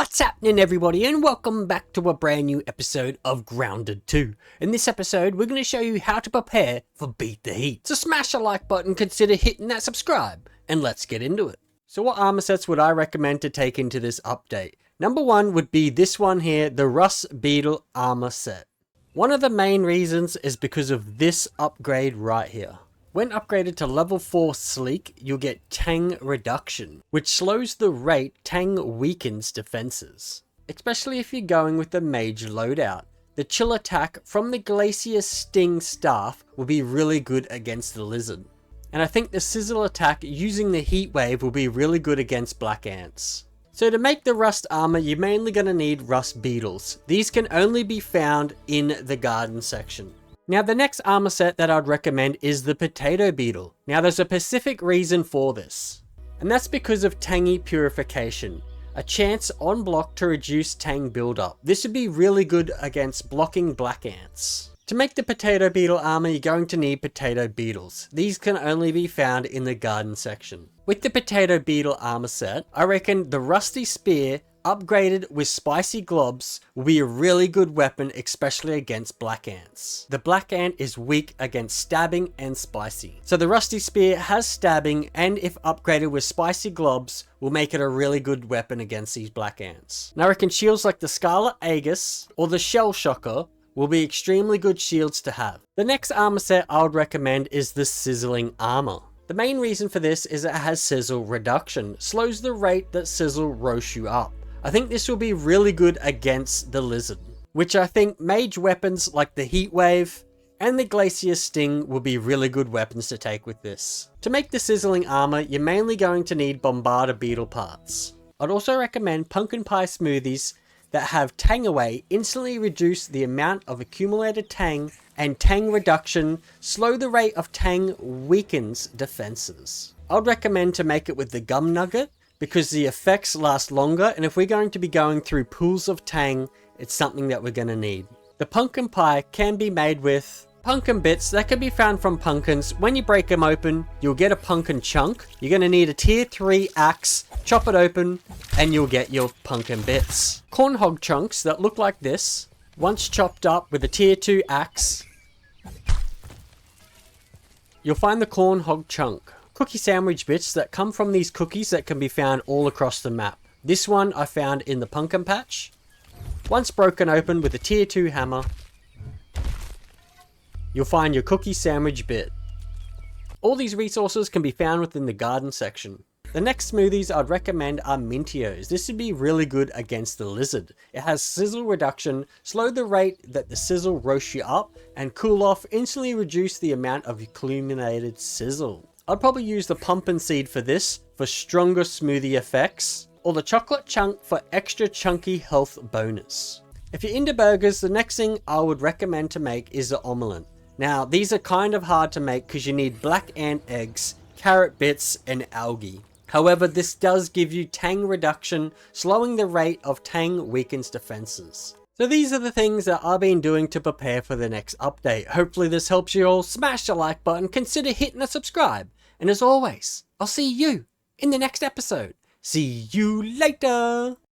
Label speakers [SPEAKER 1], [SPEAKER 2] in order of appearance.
[SPEAKER 1] What's happening, everybody, and welcome back to a brand new episode of Grounded 2. In this episode, we're going to show you how to prepare for Beat the Heat. So smash the like button, consider hitting that subscribe, and let's get into it. So what armor sets would I recommend to take into this update? Number one would be this one here, the Beetle Armour Set. One of the main reasons is because of this upgrade right here. When upgraded to level 4 Sleek, you'll get Tang Reduction, which slows the rate Tang weakens defenses. Especially if you're going with the mage loadout. The chill attack from the Glacier Sting staff will be really good against the lizard. And I think the Sizzle attack using the heat wave will be really good against black ants. So to make the rust armor, you're mainly going to need rust beetles. These can only be found in the garden section. Now the next armor set that I'd recommend is the potato beetle. Now there's a specific reason for this, and that's because of Tangy Purification, a chance on block to reduce tang buildup. This would be really good against blocking black ants. To make the potato beetle armor, you're going to need potato beetles. These can only be found in the garden section. With the potato beetle armor set, I reckon the rusty spear upgraded with spicy globs will be a really good weapon, especially against black ants. The black ant is weak against stabbing and spicy. So the rusty spear has stabbing, and if upgraded with spicy globs, will make it a really good weapon against these black ants. And I reckon shields like the Scarlet Aegis or the Shell Shocker will be extremely good shields to have. The next armor set I would recommend is the Sizzling Armor. The main reason for this is it has Sizzle Reduction, slows the rate that Sizzle roasts you up. I think this will be really good against the lizard, which I think mage weapons like the heat wave and the Glacier Sting will be really good weapons to take with this. To make the sizzling armor, you're mainly going to need Bombarder beetle parts. I'd also recommend pumpkin pie smoothies that have Tang Away instantly reduce the amount of accumulated tang, and Tang Reduction slow the rate of tang weakens defenses. I'd recommend to make it with the gum nugget, because the effects last longer, and if we're going to be going through pools of tang, it's something that we're going to need. The pumpkin pie can be made with pumpkin bits that can be found from pumpkins. When you break them open, you'll get a pumpkin chunk. You're going to need a tier 3 axe, chop it open, and you'll get your pumpkin bits. Corn hog chunks that look like this, once chopped up with a tier 2 axe, you'll find the corn hog chunk. Cookie sandwich bits that come from these cookies that can be found all across the map. This one I found in the pumpkin patch. Once broken open with a tier 2 hammer, you'll find your cookie sandwich bit. All these resources can be found within the garden section. The next smoothies I'd recommend are Mintios. This would be really good against the lizard. It has Sizzle Reduction, slow the rate that the sizzle roasts you up, and cool off instantly reduce the amount of accumulated sizzle. I'd probably use the pumpkin seed for this, for stronger smoothie effects, or the chocolate chunk for extra chunky health bonus. If you're into burgers, the next thing I would recommend to make is the omelette. Now, these are kind of hard to make because you need black ant eggs, carrot bits, and algae. However, this does give you Tang Reduction, slowing the rate of tang weakens defenses. So these are the things that I've been doing to prepare for the next update. Hopefully this helps you all. Smash the like button, consider hitting the subscribe. And as always, I'll see you in the next episode. See you later!